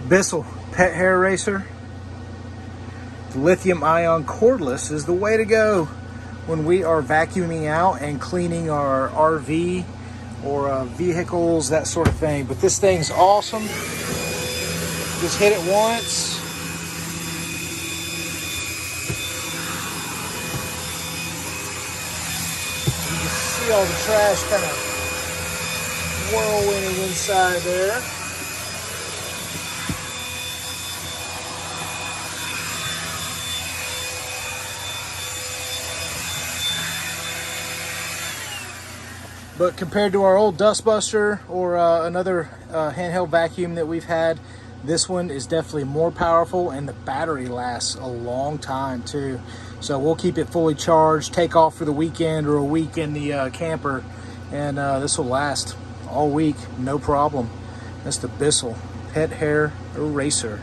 Bissell pet hair eraser. The lithium ion cordless is the way to go when we are vacuuming out and cleaning our RV or vehicles, that sort of thing. But this thing's awesome. Just hit it once. You can see all the trash kind of whirlwinding inside there. But compared to our old Dustbuster or another handheld vacuum that we've had, this one is definitely more powerful, and the battery lasts a long time too. So we'll keep it fully charged, take off for the weekend or a week in the camper, and this will last all week, no problem. That's the Bissell Pet Hair Eraser.